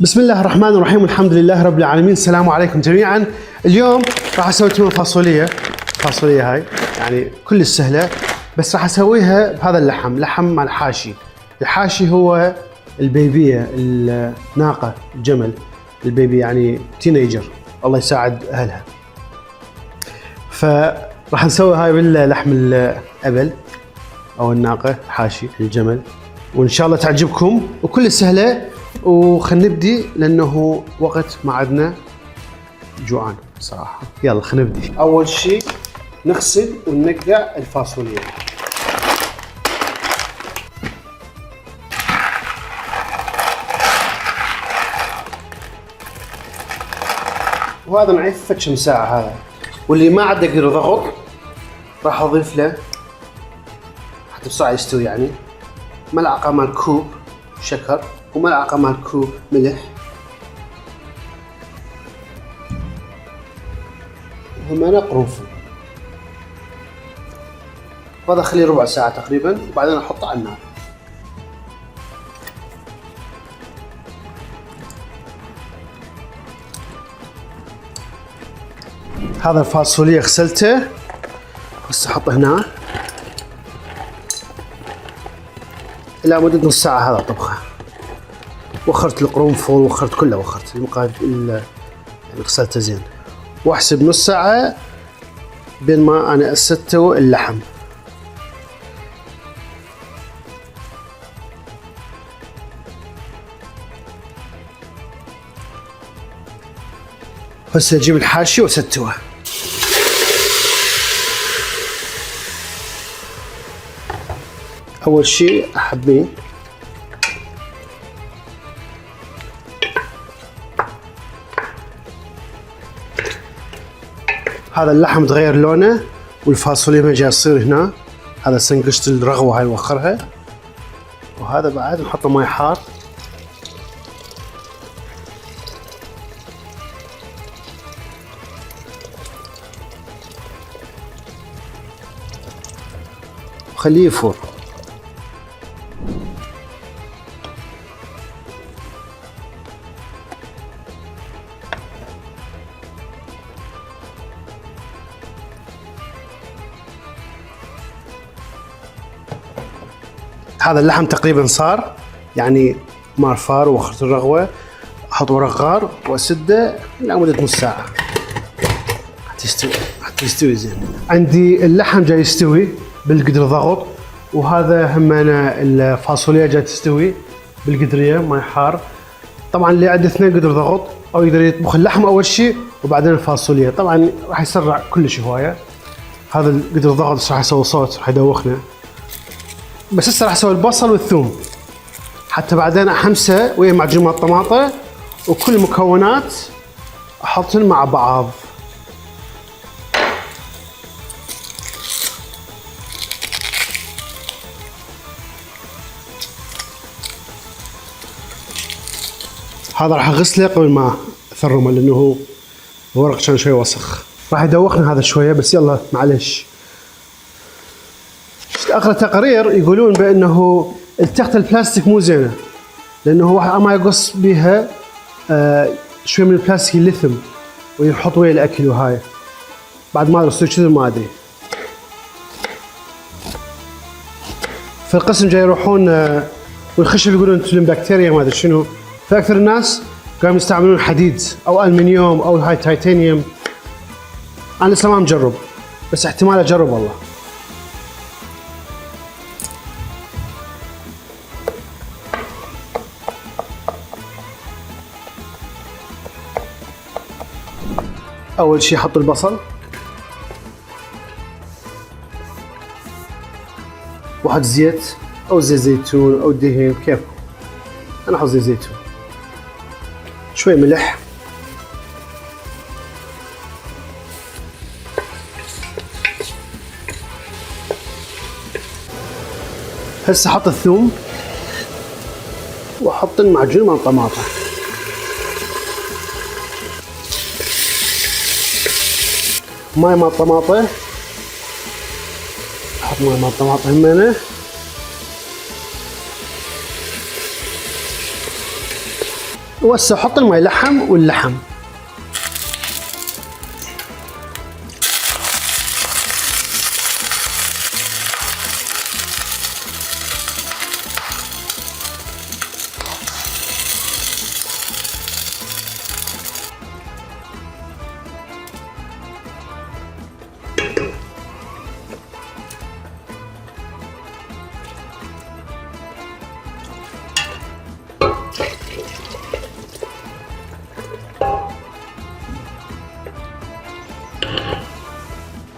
بسم الله الرحمن الرحيم والحمد لله رب العالمين. السلام عليكم جميعا. اليوم راح اسوي تونه فاصولية هاي يعني كل سهله، بس راح اسويها بهذا لحم مع الحاشي. الحاشي هو البيبيه، الناقه، الجمل، البيبي يعني تينيجر، الله يساعد اهلها. فراح نسوي هاي باللحم الابل او الناقه، حاشي الجمل، وان شاء الله تعجبكم وكل سهله. وخلينا نبدي لانه وقت ما عدنا جوعان صراحه. يلا خلينا نبدي. اول شيء نغسل وننقع الفاصوليا. وهذا نعيف كم ساعه هذا. واللي ما عاد يقدر ضغط راح اضيف له حتى بسرعه يستوي، يعني ملعقه مال كوب شكر وملعقه مال كوب ملح، وهنا قرنفل. هذا اخليه ربع ساعه تقريبا، وبعدين احطه على النار. هذا الفاصوليا غسلته، بس احطه هنا الى مده نص ساعه. هذا طبخه، وخرت القرنفل وخرت كله، وخرت يعني غسلته زين، واحسب نص ساعه بين ما انا استوي اللحم. هسه اجيب الحاشي واسويه. اول شيء احبيه هذا اللحم تغير لونه، والفاصوليا ما جاي تصير هنا. هذا سنقشت الرغوه هاي نوخرها، وهذا بعد نحط له ماي حار. وخليه يفور. هذا اللحم تقريبا صار يعني مار فار، وخرت الرغوه، احط ورق غار واسده لمده نص ساعه حتى يستوي زين. عندي اللحم جاي يستوي بالقدر ضغط، وهذا همنا الفاصوليا جاي تستوي بالقدريه ماي حار. طبعا اللي عنده اثنين قدر ضغط او يقدر يطبخ اللحم اول شيء وبعدين الفاصوليا، طبعا راح يسرع كلش هوايه. هذا القدر ضغط راح يسوي صوت، راح يدوخنا. بس هسه راح اسوي البصل والثوم حتى بعدين احمسه ويا معجون الطماطه، وكل المكونات احطهم مع بعض. هذا راح اغسله قبل ما اثرمه لانه هو الورق كان شوي وسخ، راح يدوخنا هذا شويه، بس يلا معلش. اقرا تقارير يقولون بانه التخته البلاستيك مو زينه، لانه واحد ما يقص بها شوي من البلاستيك يلثم ويحط ويا الاكل. وهاي بعد ما ادري كذا، ما ادري. في القسم جاي يروحون والخشب يقولون تلم بكتيريا ما ادري شنو، فاكثر الناس قاموا يستعملون حديد او المنيوم او هاي تيتانيوم. انا لسه ما مجرب، بس احتمال اجرب والله. اول شيء احط البصل، واحد زيت او زيت زيتون او دهن كيف. انا احط زيت زيتون، شوي ملح، هسه احط الثوم واحط المعجون مال الطماطم. ماي مال الطماطم، احط ماي مال الطماطم همينه، وهسه احط الماء لحم واللحم.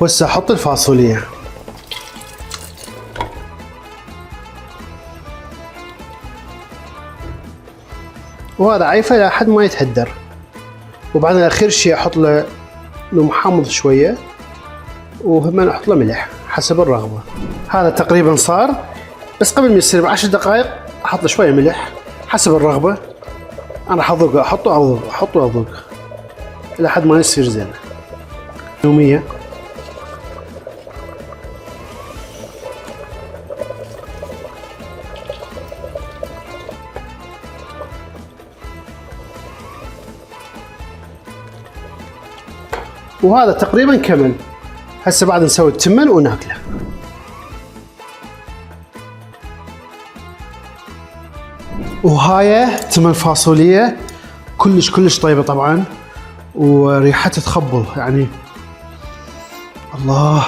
وهسه احط الفاصوليا. وهذا عايفه لحد ما يتهدر. وبعدين اخر شيء احط له محمض شويه، وهم احط له ملح حسب الرغبه. هذا تقريبا صار، بس قبل ما يصير ب10 دقائق احط له شويه ملح حسب الرغبه. انا راح اذوقه، احطه واذوق لحد ما يصير زين. يوميه وهذا تقريبا كمل. هسه بعد نسوي التمن وناكله. وهاي تمن فاصوليا كلش طيبه طبعا، وريحتها تخبل يعني الله،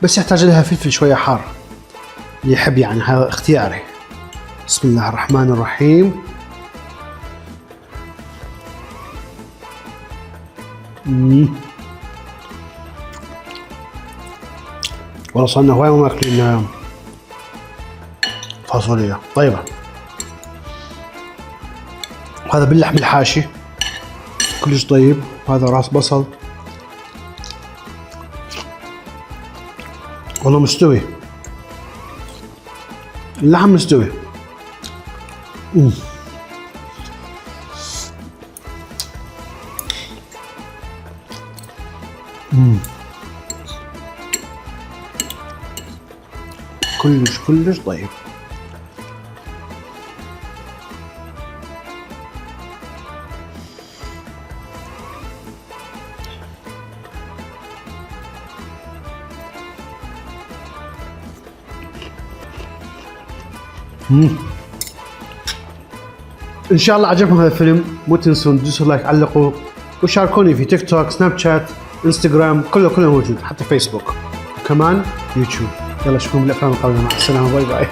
بس يحتاج لها فلفل شويه حار اللي يحب، يعني هذا اختياري. بسم الله الرحمن الرحيم. والله صرنا هواي ما ماكلين فاصوليا طيبة. وهذا باللحم الحاشي كلش طيب. وهذا راس بصل والله مستوي، اللحم مستوي. كلش طيب. ان شاء الله عجبكم هذا الفيلم. مو تنسون تدوسوا لايك، علقوا، وشاركوني في تيك توك، سناب شات، انستغرام، كله موجود، حتى فيسبوك وكمان يوتيوب. يلا اشوفكم بالافلام القادمه. مع السلامه، باي باي.